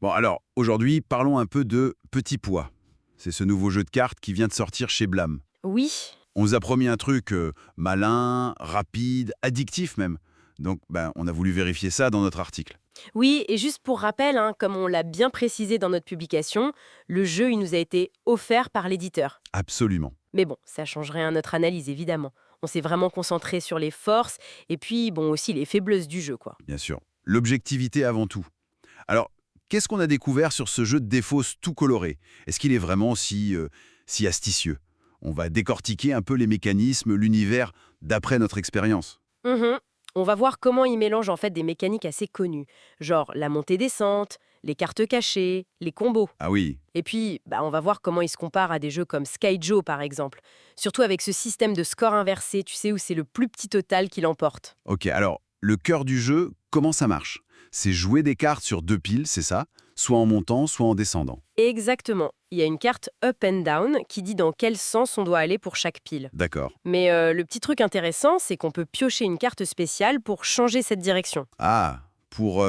Bon, alors, aujourd'hui, parlons un peu de Petit Pois. C'est ce nouveau jeu de cartes qui vient de sortir chez Blam. Oui, On nous a promis un truc malin, rapide, addictif même. Donc, on a voulu vérifier ça dans notre article. oui, et juste pour rappel, hein, comme on l'a bien précisé dans notre publication, le jeu il nous a été offert par l'éditeur. Absolument, Mais bon, ça change rien à notre analyse, évidemment. On s'est vraiment concentré sur les forces et puis, bon, aussi les faiblesses du jeu, quoi. bien sûr. L'objectivité avant tout. Alors, qu'est-ce qu'on a découvert sur ce jeu de défausse tout coloré? Est-ce qu'il est vraiment si astucieux? On va décortiquer un peu les mécanismes, l'univers, d'après notre expérience. Mhm. On va voir comment il mélange en fait des mécaniques assez connues, genre la montée-descente, les cartes cachées, les combos. Ah oui, Et puis, on va voir comment il se compare à des jeux comme Skyjo, par exemple. Surtout avec ce système de score inversé, tu sais, où c'est le plus petit total qui l'emporte. ok. Alors, le cœur du jeu, comment ça marche? C'est jouer des cartes sur deux piles, c'est ça? Soit en montant, soit en descendant. Exactement. Il y a une carte up and down qui dit dans quel sens on doit aller pour chaque pile. D'accord. Mais le petit truc intéressant, c'est qu'on peut piocher une carte spéciale pour changer cette direction. Ah, pour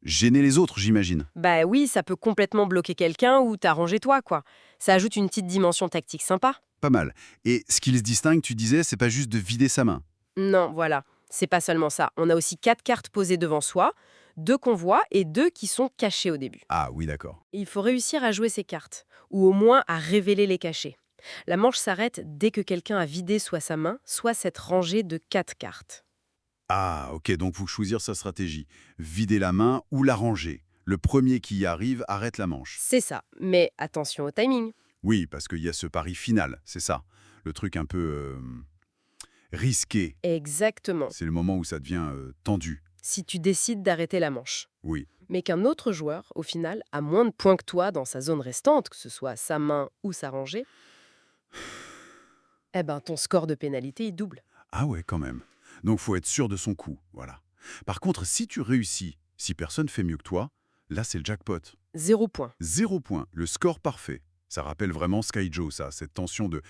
gêner les autres, j'imagine. Bah oui, ça peut complètement bloquer quelqu'un ou t'arranger toi, quoi. Ça ajoute une petite dimension tactique sympa. Pas mal. Et ce qui les distingue, tu disais, c'est pas juste de vider sa main. Non, voilà. C'est pas seulement ça. On a aussi 4 cartes posées devant soi, 2 qu'on voit et 2 qui sont cachées au début. Ah oui, d'accord. Il faut réussir à jouer ces cartes, ou au moins à révéler les cachés. La manche s'arrête dès que quelqu'un a vidé soit sa main, soit cette rangée de 4 cartes. Ah, ok, donc faut choisir sa stratégie. Vider la main ou la ranger. Le premier qui y arrive arrête la manche. C'est ça, mais attention au timing. Oui, parce qu'il y a ce pari final, c'est ça. Le truc un peu risqué. Exactement, C'est le moment où ça devient tendu. si tu décides d'arrêter la manche. Oui. Mais qu'un autre joueur, au final, a moins de points que toi dans sa zone restante, que ce soit sa main ou sa rangée, eh ben ton score de pénalité il double. Ah ouais, quand même. Donc faut être sûr de son coup, voilà. Par contre, si tu réussis, si personne fait mieux que toi, là c'est le jackpot. 0 point. 0 point, le score parfait. Ça rappelle vraiment Skyjo, ça, cette tension de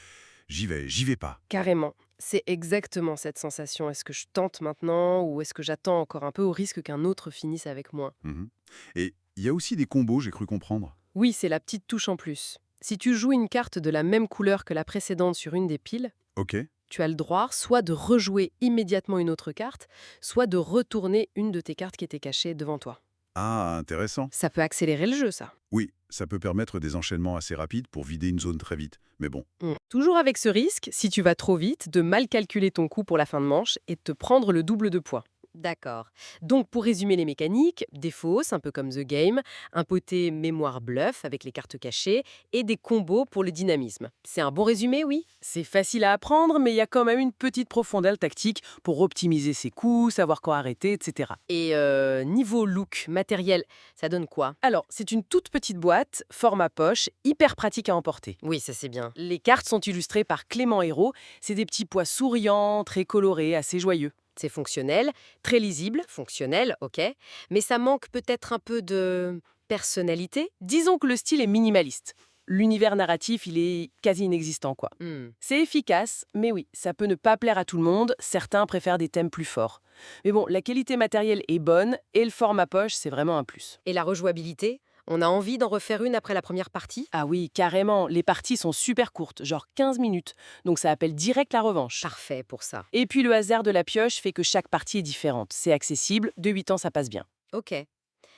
j'y vais pas. Carrément. C'est exactement cette sensation. Est-ce que je tente maintenant ou est-ce que j'attends encore un peu au risque qu'un autre finisse avec moi? Mhm. Et il y a aussi des combos, j'ai cru comprendre. Oui, c'est la petite touche en plus. Si tu joues une carte de la même couleur que la précédente sur une des piles, Ok. tu as le droit soit de rejouer immédiatement une autre carte, soit de retourner une de tes cartes qui était cachée devant toi. Ah, intéressant. Ça peut accélérer le jeu, ça. Oui, ça peut permettre des enchaînements assez rapides pour vider une zone très vite. Mais bon, Toujours avec ce risque, si tu vas trop vite, de mal calculer ton coup pour la fin de manche et de te prendre le double de points. D'accord. Donc pour résumer les mécaniques, des fausses, un peu comme The Game, un côté mémoire bluff avec les cartes cachées et des combos pour le dynamisme. C'est un bon résumé, oui? C'est facile à apprendre, mais il y a quand même une petite profondeur tactique pour optimiser ses coups, savoir quand arrêter, etc. Et niveau look, matériel, ça donne quoi? Alors, c'est une toute petite boîte, format poche, hyper pratique à emporter. Oui, ça c'est bien. Les cartes sont illustrées par Clément Hérault. C'est des petits pois souriants, très colorés, assez joyeux. C'est fonctionnel, très lisible, fonctionnel, ok. Mais ça manque peut-être un peu de personnalité? Disons que le style est minimaliste. L'univers narratif, il est quasi inexistant, quoi. Hmm. C'est efficace, mais oui, ça peut ne pas plaire à tout le monde. Certains préfèrent des thèmes plus forts. Mais bon, la qualité matérielle est bonne et le format poche, c'est vraiment un plus. Et la rejouabilité? On a envie d'en refaire une après la première partie? Ah oui, carrément, les parties sont super courtes, genre 15 minutes, donc ça appelle direct la revanche. Parfait pour ça. Et puis le hasard de la pioche fait que chaque partie est différente. C'est accessible, de 8 ans ça passe bien. Ok.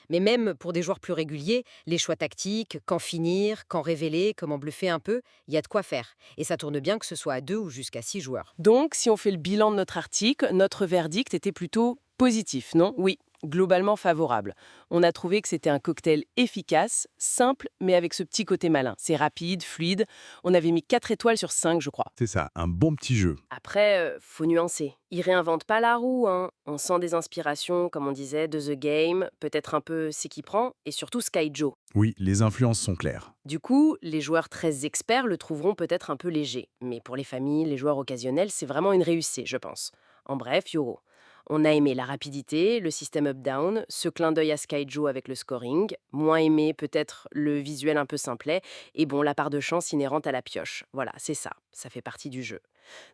Mais même pour des joueurs plus réguliers, les choix tactiques, quand finir, quand révéler, comment bluffer un peu, il y a de quoi faire. Et ça tourne bien que ce soit à 2 ou jusqu'à 6 joueurs. Donc, si on fait le bilan de notre article, notre verdict était plutôt positif, non? Oui, globalement favorable. On a trouvé que c'était un cocktail efficace, simple, mais avec ce petit côté malin. C'est rapide, fluide. On avait mis 4 étoiles sur 5, je crois. c'est ça, un bon petit jeu. Après, faut nuancer. Il réinvente pas la roue, hein. On sent des inspirations, comme on disait, de The Game, peut-être un peu C'est qui prend, et surtout Skyjo. Oui, les influences sont claires. Du coup, les joueurs très experts le trouveront peut-être un peu léger. Mais pour les familles, les joueurs occasionnels, c'est vraiment une réussite, je pense. En bref, Yoro. On a aimé la rapidité, le système up-down, ce clin d'œil à Skyjo avec le scoring, moins aimé peut-être le visuel un peu simplet, et bon, la part de chance inhérente à la pioche. Voilà, c'est ça, ça fait partie du jeu.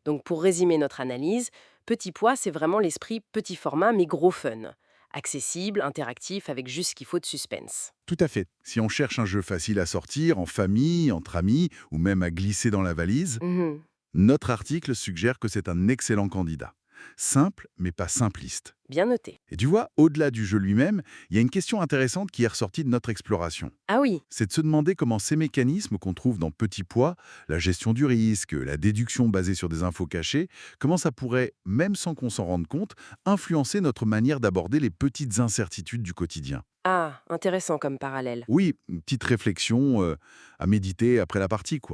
Donc pour résumer notre analyse, Petit Pois, c'est vraiment l'esprit petit format mais gros fun. Accessible, interactif, avec juste ce qu'il faut de suspense. Tout à fait. Si on cherche un jeu facile à sortir, en famille, entre amis, ou même à glisser dans la valise, Mhm. notre article suggère que c'est un excellent candidat. Simple, mais pas simpliste. Bien noté. Et tu vois, au-delà du jeu lui-même, il y a une question intéressante qui est ressortie de notre exploration. Ah oui, C'est de se demander comment ces mécanismes qu'on trouve dans Petit Pois, la gestion du risque, la déduction basée sur des infos cachées, comment ça pourrait, même sans qu'on s'en rende compte, influencer notre manière d'aborder les petites incertitudes du quotidien. ah, intéressant comme parallèle. Oui, une petite réflexion à méditer après la partie, quoi.